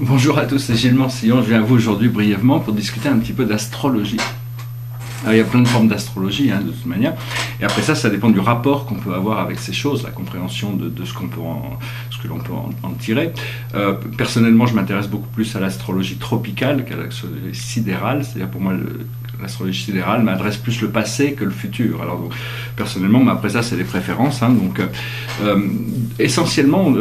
Bonjour à tous, c'est Gilles Mansillon. Je viens à vous aujourd'hui brièvement pour discuter un petit peu d'astrologie. Il y a plein de formes d'astrologie, de toute manière. Et après ça dépend du rapport qu'on peut avoir avec ces choses, la compréhension de ce que l'on peut en tirer. Personnellement, je m'intéresse beaucoup plus à l'astrologie tropicale qu'à l'astrologie sidérale. C'est-à-dire pour moi, l'astrologie sidérale m'adresse plus le passé que le futur. Alors donc, personnellement, mais après ça, c'est des préférences. Essentiellement,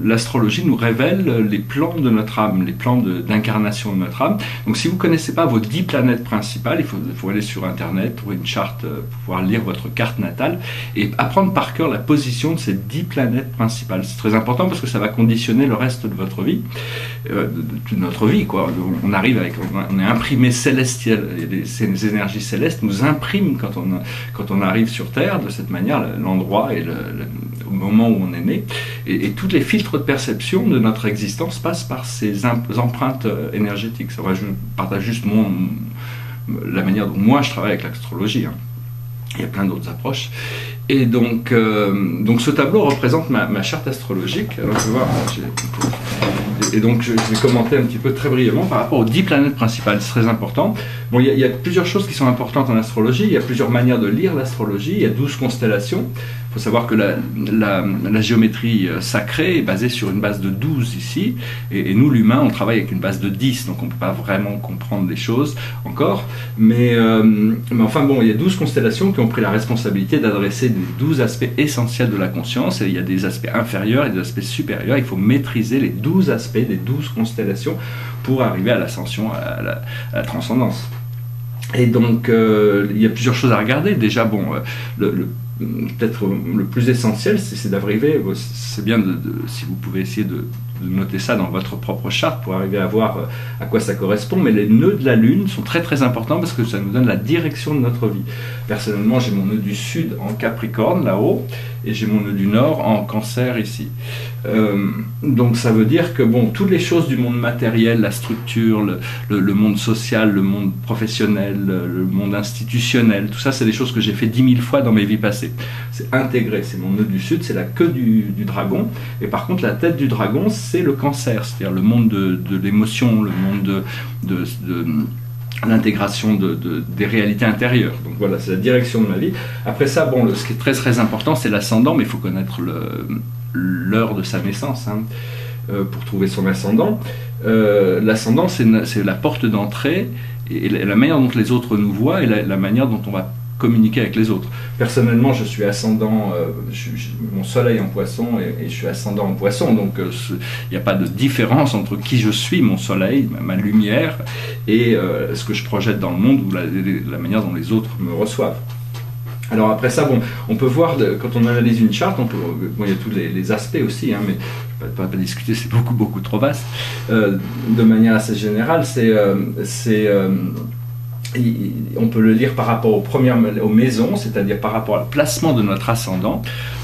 l'astrologie nous révèle les plans de notre âme, les plans d'incarnation de notre âme. Donc si vous ne connaissez pas vos 10 planètes principales, il faut aller sur Internet, trouver une charte pour pouvoir lire votre carte natale et apprendre par cœur la position de ces 10 planètes principales. C'est très important parce que ça va conditionner le reste de votre vie, de notre vie, quoi. On est imprimé célestiel, et ces énergies célestes nous impriment quand on arrive sur Terre, de cette manière, l'endroit et au moment où on est né. Et tous les filtres de perception de notre existence passent par ces empreintes énergétiques. Je partage juste la manière dont moi je travaille avec l'astrologie. Il y a plein d'autres approches. Et donc ce tableau représente ma charte astrologique. Alors je vais voir. Et donc je vais commenter un petit peu très brièvement par rapport aux 10 planètes principales. C'est très important. Bon, il y a plusieurs choses qui sont importantes en astrologie. Il y a plusieurs manières de lire l'astrologie. Il y a 12 constellations. Il faut savoir que la géométrie sacrée est basée sur une base de 12 ici, et nous, l'humain, on travaille avec une base de 10, donc on ne peut pas vraiment comprendre les choses encore, mais enfin bon, il y a 12 constellations qui ont pris la responsabilité d'adresser les 12 aspects essentiels de la conscience, et il y a des aspects inférieurs et des aspects supérieurs. Il faut maîtriser les 12 aspects des 12 constellations pour arriver à l'ascension, à la transcendance. Et donc, il y a plusieurs choses à regarder. Déjà, bon, peut-être le plus essentiel, c'est d'arriver, c'est bien si vous pouvez essayer de noter ça dans votre propre charte pour arriver à voir à quoi ça correspond, mais les nœuds de la Lune sont très très importants parce que ça nous donne la direction de notre vie. Personnellement, j'ai mon nœud du Sud en Capricorne, là-haut, et j'ai mon nœud du Nord en Cancer, ici. Donc ça veut dire que bon, toutes les choses du monde matériel, la structure, le monde social, le monde professionnel, le monde institutionnel, tout ça, c'est des choses que j'ai fait 10 000 fois dans mes vies passées. C'est intégré, c'est mon nœud du Sud, c'est la queue du dragon, et par contre la tête du dragon, c'est le Cancer, c'est-à-dire le monde de l'émotion, le monde de l'intégration des réalités intérieures. Donc voilà, c'est la direction de ma vie. Après ça, bon, ce qui est très très important, c'est l'ascendant, mais il faut connaître l'heure de sa naissance pour trouver son ascendant. L'ascendant, c'est la porte d'entrée et la manière dont les autres nous voient et la manière dont on va communiquer avec les autres. Personnellement, je suis ascendant, mon soleil en poisson et je suis ascendant en poisson, donc il n'y a pas de différence entre qui je suis, mon soleil, ma lumière, et ce que je projette dans le monde ou la manière dont les autres me reçoivent. Alors après ça, bon, on peut voir, quand on analyse une charte, il y a tous les aspects aussi, mais je ne vais pas discuter, c'est beaucoup trop vaste. De manière assez générale, on peut le lire par rapport aux maisons, c'est-à-dire par rapport au placement de notre ascendant,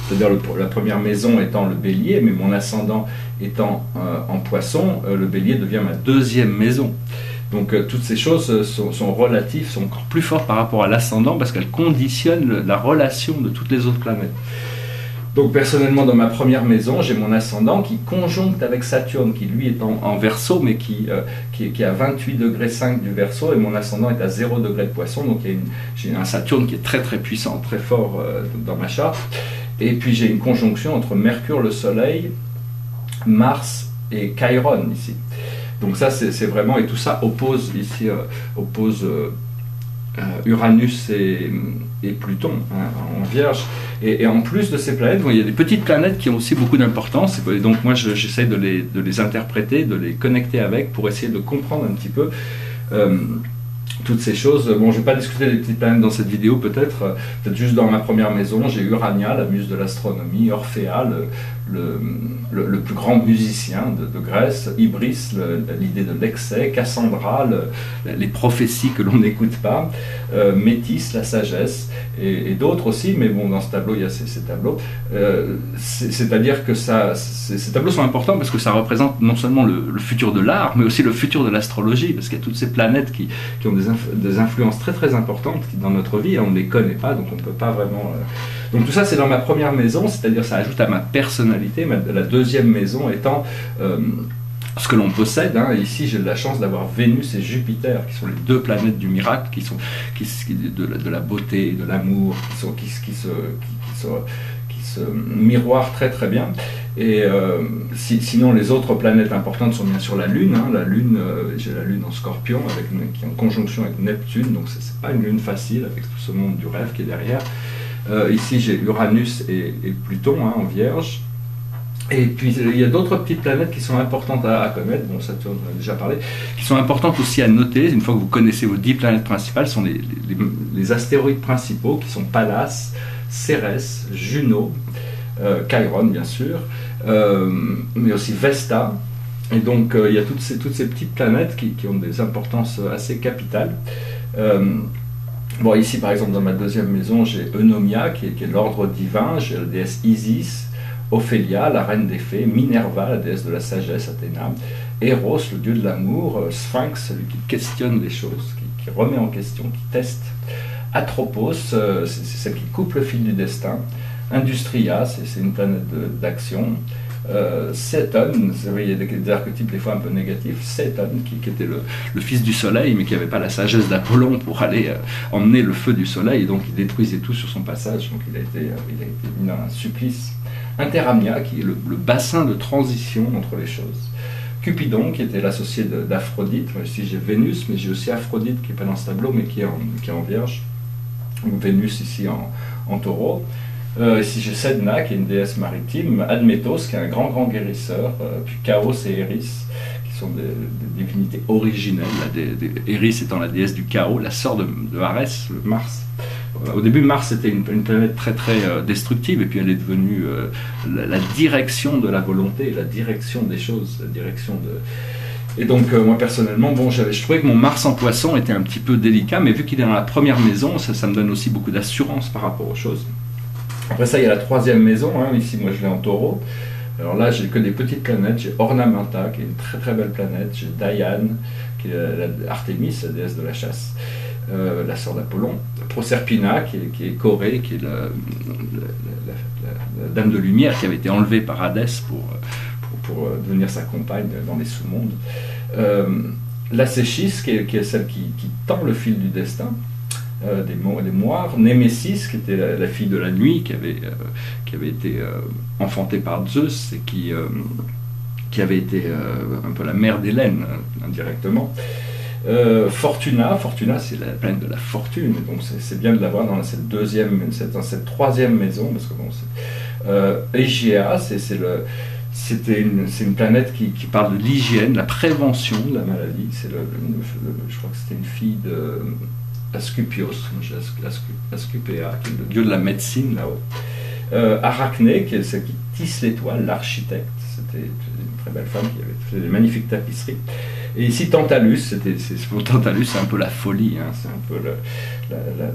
c'est-à-dire la première maison étant le bélier, mais mon ascendant étant en poisson, le bélier devient ma deuxième maison. Donc toutes ces choses sont relatives, sont encore plus fortes par rapport à l'ascendant parce qu'elles conditionnent la relation de toutes les autres planètes. Donc personnellement, dans ma première maison, j'ai mon ascendant qui conjoncte avec Saturne, qui lui est en Verseau, mais qui est à 28 degrés 5 du Verseau, et mon ascendant est à 0 degré de Poisson. Donc j'ai un Saturne qui est très très puissant, très fort dans ma charte. Et puis j'ai une conjonction entre Mercure, le Soleil, Mars et Chiron ici. Donc ça c'est vraiment, et tout ça oppose ici, Uranus et Pluton en Vierge. Et en plus de ces planètes, il y a des petites planètes qui ont aussi beaucoup d'importance. Et donc moi j'essaie de les interpréter, de les connecter avec pour essayer de comprendre un petit peu toutes ces choses. Bon, je ne vais pas discuter des petites planètes dans cette vidéo, peut-être juste dans ma première maison, j'ai Urania, la muse de l'astronomie, Orphea, le plus grand musicien de Grèce, Ibris, l'idée de l'excès, Cassandra, les prophéties que l'on n'écoute pas, Métis, la sagesse, et d'autres aussi, mais bon, dans ce tableau, il y a ces tableaux. C'est-à-dire que ces tableaux sont importants parce que ça représente non seulement le futur de l'art, mais aussi le futur de l'astrologie, parce qu'il y a toutes ces planètes qui ont des influences très très importantes dans notre vie, et on ne les connaît pas, donc on ne peut pas vraiment... Donc tout ça, c'est dans ma première maison, c'est-à-dire ça ajoute à ma personnalité, la deuxième maison étant ce que l'on possède. Hein. Ici, j'ai de la chance d'avoir Vénus et Jupiter, qui sont les deux planètes du miracle, de la beauté, de l'amour, qui se miroirent très très bien. Et sinon, les autres planètes importantes sont bien sûr la Lune. Hein. La Lune, j'ai la Lune en Scorpion, qui est en conjonction avec Neptune, donc c'est pas une Lune facile avec tout ce monde du rêve qui est derrière. Ici, j'ai Uranus et Pluton hein, en Vierge. Et puis il y a d'autres petites planètes qui sont importantes à connaître, bon Saturne on en a déjà parlé, qui sont importantes aussi à noter, une fois que vous connaissez vos 10 planètes principales, sont les astéroïdes principaux qui sont Pallas, Cérès, Juno, Chiron bien sûr, mais aussi Vesta, et donc il y a toutes ces petites planètes qui ont des importances assez capitales. Bon ici par exemple dans ma deuxième maison j'ai Eunomia qui est l'ordre divin, j'ai la déesse Isis, Ophélia, la reine des fées, Minerva, la déesse de la sagesse, Athéna, Eros, le dieu de l'amour, Sphinx, celui qui questionne les choses, qui remet en question, qui teste, Atropos, c'est celle qui coupe le fil du destin, Industria, c'est une planète d'action, Saturn, il y a des archétypes des fois un peu négatifs, Saturn qui était le fils du soleil mais qui n'avait pas la sagesse d'Apollon pour aller emmener le feu du soleil, et donc il détruisait tout sur son passage, donc il a été mis dans un supplice. Interamnia, qui est le bassin de transition entre les choses. Cupidon, qui était l'associé d'Aphrodite. Ici j'ai Vénus, mais j'ai aussi Aphrodite qui n'est pas dans ce tableau, mais qui est en Vierge. Donc, Vénus ici en Taureau. Ici j'ai Sedna, qui est une déesse maritime. Admétos, qui est un grand guérisseur. Puis Chaos et Eris, qui sont des divinités originelles. Eris étant la déesse du chaos, la sœur de Arès, le Mars. Au début, Mars était une planète très destructive, et puis elle est devenue la direction de la volonté, la direction des choses, la direction de... Et donc, moi personnellement, bon, je trouvais que mon Mars en Poisson était un petit peu délicat, mais vu qu'il est dans la première maison, ça me donne aussi beaucoup d'assurance par rapport aux choses. Après ça, il y a la troisième maison, hein, ici, moi je l'ai en Taureau. Alors là, j'ai que des petites planètes, j'ai Ornamenta, qui est une très belle planète, j'ai Diane, qui est Artémis, la déesse de la chasse. La sœur d'Apollon, Proserpina qui est Corée, qui est la dame de lumière qui avait été enlevée par Hadès pour devenir sa compagne dans les sous-mondes. La Séchis qui est celle qui tend le fil du destin, des moires. Némésis qui était la fille de la nuit qui avait été enfantée par Zeus et qui avait été un peu la mère d'Hélène indirectement. Fortuna c'est la planète de la fortune, donc c'est bien de l'avoir dans cette troisième maison, parce que bon, Egea, c'est une planète qui parle de l'hygiène, la prévention de la maladie. Je crois que c'était une fille de Asclepios, Asclepia, qui est le dieu de la médecine là-haut. Arachné, qui est celle qui tisse l'étoile, l'architecte, c'était une très belle femme qui avait fait des magnifiques tapisseries. Et ici Tantalus, pour Tantalus c'est un peu la folie, hein, c'est un peu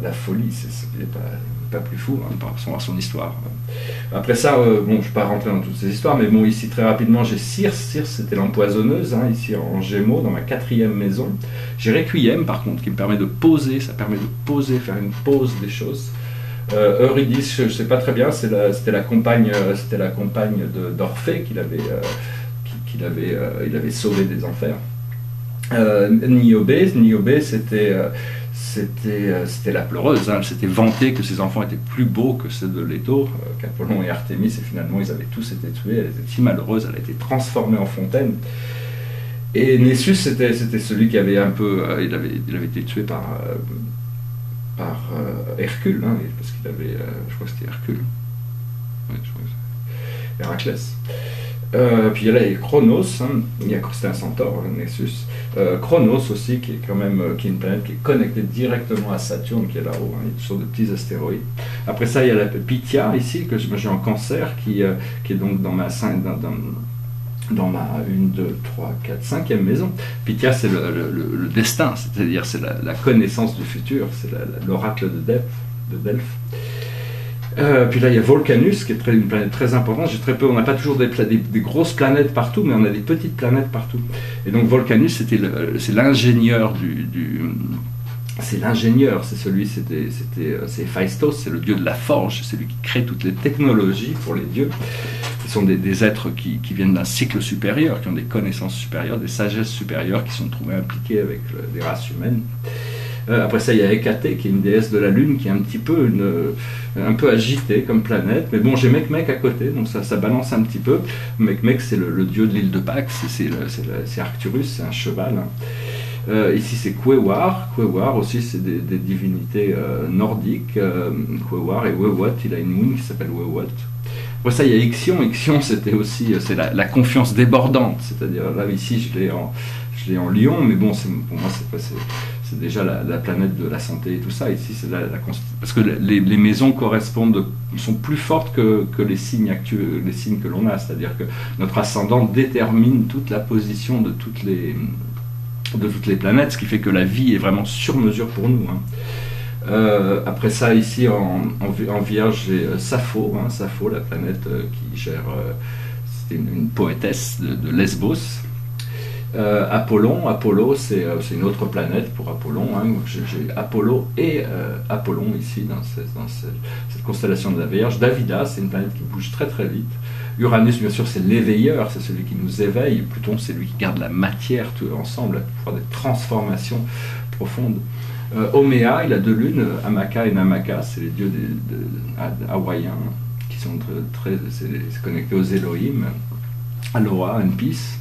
la folie, c'est pas plus fou hein, par rapport à son histoire. Après ça, bon, je ne vais pas rentrer dans toutes ces histoires, mais bon, ici très rapidement j'ai Circe, c'était l'empoisonneuse, hein, ici en Gémeaux, dans ma quatrième maison. J'ai Requiem par contre, qui me permet de poser, faire une pause des choses. Eurydice, je ne sais pas très bien, c'était la compagne d'Orphée qu'il avait sauvé des enfers. Niobé, c'était la pleureuse, hein. Elle s'était vantée que ses enfants étaient plus beaux que ceux de Léto, qu'Apollon et Artémis, et finalement ils avaient tous été tués. Elle était si malheureuse, elle a été transformée en fontaine. Et Nessus, c'était celui qui avait un peu, il avait été tué par Hercule, hein, parce qu'il avait, je crois que c'était Hercule, ouais, je crois que c'est Héraclès. Puis là, il y a Chronos, hein, c'était un centaure, Nessus. Chronos aussi, qui est quand même qui est une planète qui est connectée directement à Saturne, qui est là-haut, hein, il y a toutes sortes de petits astéroïdes. Après ça, il y a la Pythia, ici, que j'ai en Cancer, qui est donc dans ma 1, 2, 3, 4, 5e maison. Pythia, c'est le destin, c'est-à-dire c'est la connaissance du futur, c'est l'oracle de Delphes. Puis là il y a Volcanus qui est une planète très importante. On n'a pas toujours des grosses planètes partout, mais on a des petites planètes partout. Et donc Volcanus c'est l'ingénieur c'est Héphaïstos, c'est le dieu de la forge, c'est lui qui crée toutes les technologies pour les dieux. Ce sont des êtres qui viennent d'un cycle supérieur, qui ont des connaissances supérieures, des sagesses supérieures, qui sont trouvées impliquées avec les races humaines. Après ça, il y a Hécaté, qui est une déesse de la Lune, qui est un petit peu, un peu agitée comme planète. Mais bon, j'ai Mecmec à côté, donc ça balance un petit peu. Mecmec, c'est le dieu de l'île de Pâques, c'est Arcturus, c'est un cheval. Ici, c'est Quewar. Quewar aussi, c'est des divinités nordiques. Quewar et Wewot, il a une moon qui s'appelle Wewot. Après ça, il y a Ixion. Ixion, c'était aussi la confiance débordante. C'est-à-dire, là, ici, je l'ai en lion, mais bon, pour moi, c'est déjà la planète de la santé et tout ça. Ici, c'est parce que les maisons sont plus fortes que les signes actuels, les signes que l'on a. C'est-à-dire que notre ascendant détermine toute la position de toutes les planètes, ce qui fait que la vie est vraiment sur mesure pour nous. Après ça, ici, en Vierge, j'ai Sappho, Sappho, la planète qui gère... c'était une poétesse de Lesbos. Apollo, c'est une autre planète pour Apollon. J'ai Apollo et Apollon ici dans cette constellation de la Vierge. Davida, c'est une planète qui bouge très très vite. Uranus, bien sûr, c'est l'éveilleur, c'est celui qui nous éveille. Pluton, c'est lui qui garde la matière tout ensemble, pour des transformations profondes. Oméa, il a deux lunes, Amaka et Namaka, c'est les dieux hawaïens qui sont c'est connecté aux Elohim. Aloha, Anpis.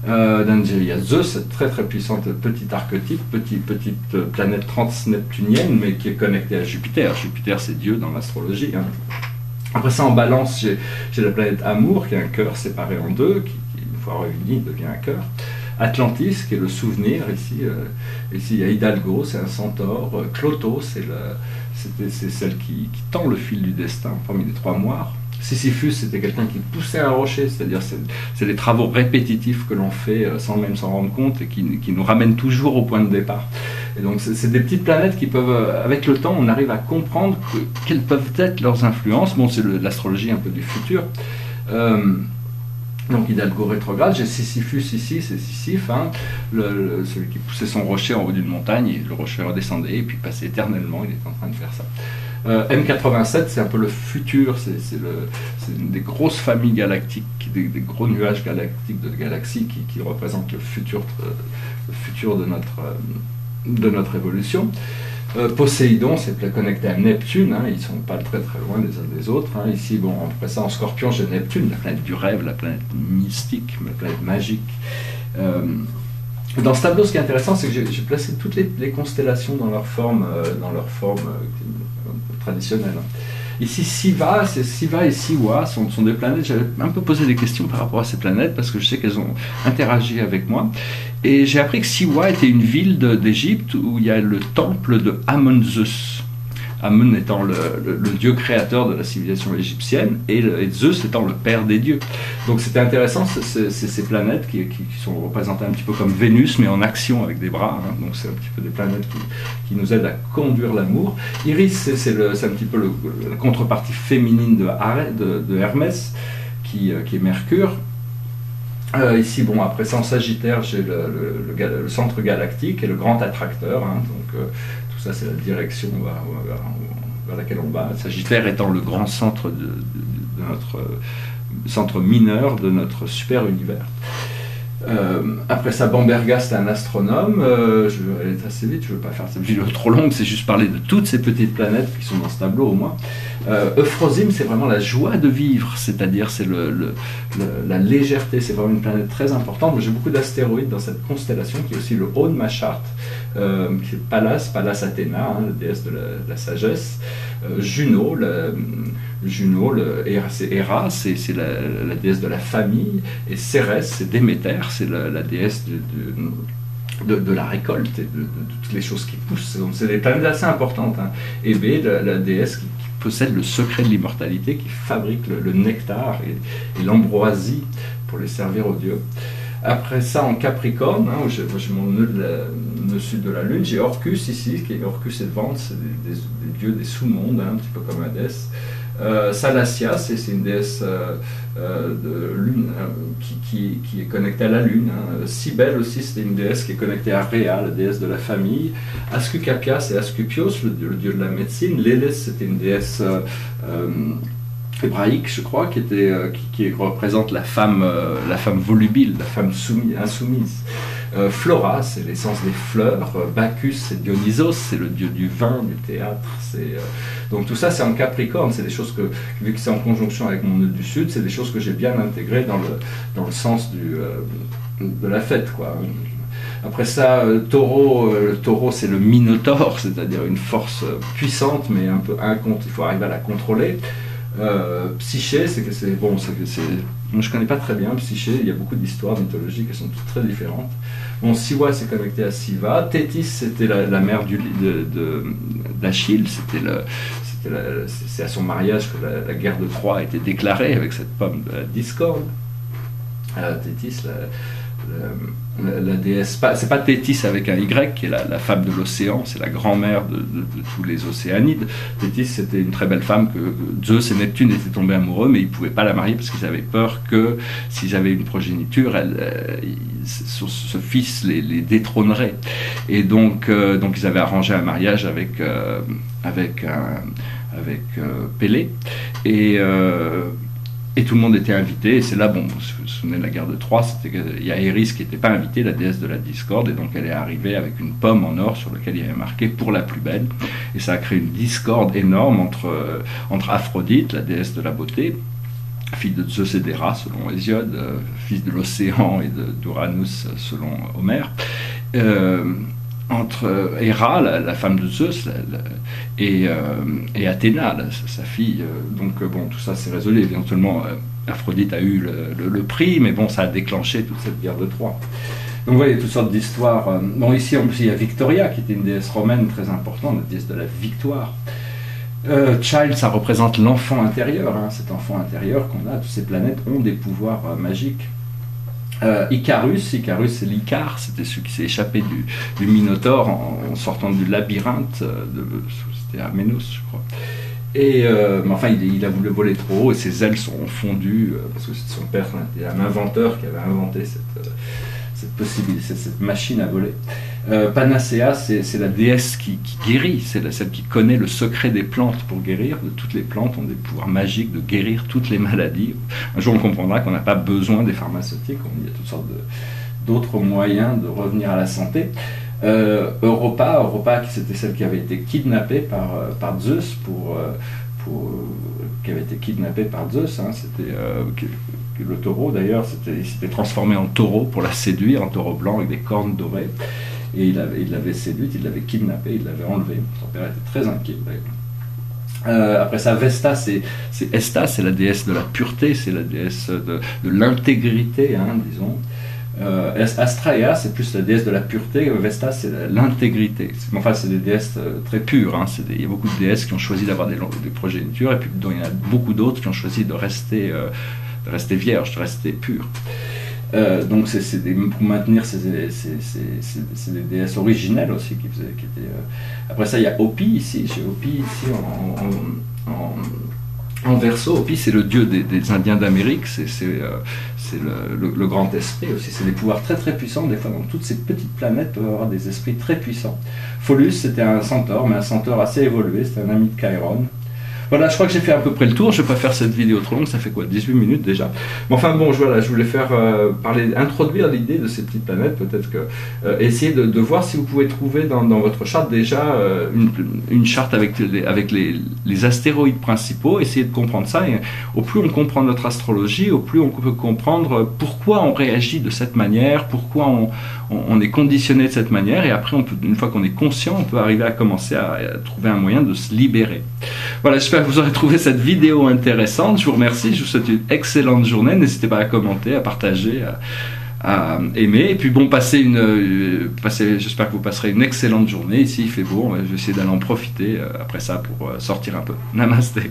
Il y a Zeus, cette très très puissante petite archétype, petite planète transneptunienne, mais qui est connectée à Jupiter. Jupiter, c'est Dieu dans l'astrologie. Après ça, en balance, j'ai la planète Amour, qui est un cœur séparé en deux, qui une fois réuni devient un cœur. Atlantis, qui est le souvenir, ici il y a Hidalgo, c'est un centaure. Cloto, c'est celle qui tend le fil du destin parmi les trois moires. Sisyphus, c'était quelqu'un qui poussait un rocher, c'est-à-dire c'est les travaux répétitifs que l'on fait sans même s'en rendre compte et qui nous ramènent toujours au point de départ. Et donc c'est des petites planètes qui peuvent, avec le temps, on arrive à comprendre quelles peuvent être leurs influences. Bon, c'est l'astrologie un peu du futur. Donc Hidalgo rétrograde, j'ai Sisyphus ici, c'est Sisyphe, celui qui poussait son rocher en haut d'une montagne, et le rocher redescendait et puis passait éternellement, il est en train de faire ça. M87, c'est un peu le futur, c'est une des grosses familles galactiques, des gros nuages galactiques de galaxies qui représentent le futur de notre évolution. Poséidon, c'est connecté à Neptune, ils ne sont pas très très loin les uns des autres. Ici, bon, après ça, en Scorpion, j'ai Neptune, la planète du rêve, la planète mystique, la planète magique. Dans ce tableau, ce qui est intéressant, c'est que j'ai placé toutes les constellations dans leur forme traditionnelle. Ici, Siva et Siwa sont des planètes. J'avais un peu posé des questions par rapport à ces planètes parce que je sais qu'elles ont interagi avec moi. Et j'ai appris que Siwa était une ville d'Égypte où il y a le temple de Amon-Zeus. Amon étant le dieu créateur de la civilisation égyptienne et Zeus étant le père des dieux. Donc c'était intéressant, ces planètes qui sont représentées un petit peu comme Vénus mais en action avec des bras. Donc c'est un petit peu des planètes qui nous aident à conduire l'amour. Iris, c'est un petit peu la contrepartie féminine de Hermès qui est Mercure. Ici, bon, après ça en Sagittaire, j'ai le centre galactique et le grand attracteur. Donc tout ça, c'est la direction vers laquelle on va. Sagittaire étant le grand centre de notre centre mineur de notre super univers. Après ça, Bamberga, c'est un astronome. Je vais aller assez vite, je ne veux pas faire cette vidéo trop longue, c'est juste parler de toutes ces petites planètes qui sont dans ce tableau au moins. Euphrosyne, c'est vraiment la joie de vivre, c'est-à-dire c'est la légèreté, c'est vraiment une planète très importante. J'ai beaucoup d'astéroïdes dans cette constellation qui est aussi le haut de ma charte, qui est Pallas Athéna, la déesse de la sagesse. Juno, c'est Héra, c'est la déesse de la famille, et Cérès, c'est Déméter, c'est la déesse de la récolte et de toutes les choses qui poussent. Donc c'est des planètes assez importantes. Hébé, la déesse qui possède le secret de l'immortalité, qui fabrique le nectar et l'ambroisie pour les servir aux dieux. Après ça, en Capricorne, j'ai mon nœud sud de la Lune, j'ai Orcus ici, Orcus et Vente, c'est des dieux des sous-mondes, un petit peu comme Hadès. Salacia, c'est une déesse de lune qui est connectée à la Lune. Cybèle aussi, c'est une déesse qui est connectée à Rhea, la déesse de la famille. Ascupia, c'est Ascupios, le dieu de la médecine. Lélès, c'était une déesse hébraïque, je crois, qui représente la femme volubile, la femme insoumise. Flora, c'est l'essence des fleurs. Bacchus, c'est Dionysos, c'est le dieu du vin, du théâtre. Donc tout ça, c'est en Capricorne. C'est des choses que, vu que c'est en conjonction avec mon nœud du Sud, c'est des choses que j'ai bien intégrées dans le sens de la fête, quoi. Après ça, le taureau, c'est le minotaure, c'est-à-dire une force puissante, mais un peu il faut arriver à la contrôler. Psyché, moi je connais pas très bien Psyché, il y a beaucoup d'histoires mythologiques qui sont toutes très différentes. Bon, Siwa s'est connecté à Siva, Thétis c'était la mère d'Achille, c'est à son mariage que la guerre de Troie a été déclarée avec cette pomme de la discorde. Thétis, la déesse, c'est pas Thétis avec un Y qui est la femme de l'océan, c'est la grand-mère de tous les océanides. Thétis, c'était une très belle femme que Zeus et Neptune étaient tombés amoureux, mais ils ne pouvaient pas la marier parce qu'ils avaient peur que s'ils avaient une progéniture, ce fils les détrônerait. Et donc ils avaient arrangé un mariage avec Pélée. Et tout le monde était invité, et c'est là, bon, vous vous souvenez de la guerre de Troie, il y a Eris qui n'était pas invitée, la déesse de la discorde, et donc elle est arrivée avec une pomme en or sur laquelle il y avait marqué « pour la plus belle », et ça a créé une discorde énorme entre Aphrodite, la déesse de la beauté, fille de Zeus et d'Héra selon Hésiode, fils de l'océan et d'Uranus selon Homère, entre Héra, la femme de Zeus, et Athéna, sa fille. Donc bon, tout ça s'est résolu. Éventuellement, Aphrodite a eu le prix, mais bon, ça a déclenché toute cette guerre de Troie. Donc vous voyez, toutes sortes d'histoires. Bon, ici, en plus, il y a Victoria, qui était une déesse romaine très importante, la déesse de la victoire. Child, ça représente l'enfant intérieur, hein, cet enfant intérieur qu'on a. Toutes ces planètes ont des pouvoirs magiques. Icarus, c'est l'Icare, c'était celui qui s'est échappé du Minotaure en sortant du labyrinthe, c'était à Ménos, je crois. Et enfin, il a voulu voler trop haut et ses ailes sont fondues parce que son père était un inventeur qui avait inventé cette possibilité, cette machine à voler. Panacea, c'est la déesse qui guérit, c'est celle qui connaît le secret des plantes pour guérir. Toutes les plantes ont des pouvoirs magiques de guérir toutes les maladies. Un jour on comprendra qu'on n'a pas besoin des pharmaceutiques, il y a toutes sortes d'autres moyens de revenir à la santé. Europa, c'était celle qui avait été kidnappée par Zeus qui avait été kidnappée par Zeus, hein, c'était le taureau d'ailleurs, il s'était transformé en taureau pour la séduire, en taureau blanc avec des cornes dorées. Et il l'avait séduite, il l'avait kidnappée, il l'avait enlevée. Son père était très inquiet. Après ça, Vesta, c'est la déesse de la pureté, c'est la déesse de l'intégrité, hein, disons. Astraea, c'est plus la déesse de la pureté, Vesta, c'est l'intégrité. Enfin, c'est des déesses très pures. Hein. Il y a beaucoup de déesses qui ont choisi d'avoir des progénitures, et puis il y en a beaucoup d'autres qui ont choisi de rester vierges, de rester pures. Donc pour maintenir c'est des déesses originelles aussi qui étaient. Après ça, il y a Hopi ici. Chez Hopi ici en verso, Hopi c'est le dieu des Indiens d'Amérique. C'est le grand esprit aussi. C'est des pouvoirs très très puissants. Des fois, dans toutes ces petites planètes peuvent avoir des esprits très puissants. Pholus, c'était un centaure, mais un centaure assez évolué. C'était un ami de Chiron. Voilà, je crois que j'ai fait à peu près le tour. Je ne vais pas faire cette vidéo trop longue, ça fait quoi, 18 minutes déjà. Mais enfin bon, je voulais faire introduire l'idée de ces petites planètes, peut-être que essayer de voir si vous pouvez trouver dans votre charte déjà une charte avec les astéroïdes principaux, essayer de comprendre ça. Et au plus on comprend notre astrologie, au plus on peut comprendre pourquoi on réagit de cette manière, pourquoi on est conditionné de cette manière, et après, une fois qu'on est conscient, on peut arriver à commencer à trouver un moyen de se libérer. Voilà, j'espère que vous aurez trouvé cette vidéo intéressante. Je vous remercie, je vous souhaite une excellente journée. N'hésitez pas à commenter, à partager, à aimer. Et puis bon, j'espère que vous passerez une excellente journée. Ici, il fait beau, je vais essayer d'aller en profiter après ça pour sortir un peu. Namasté.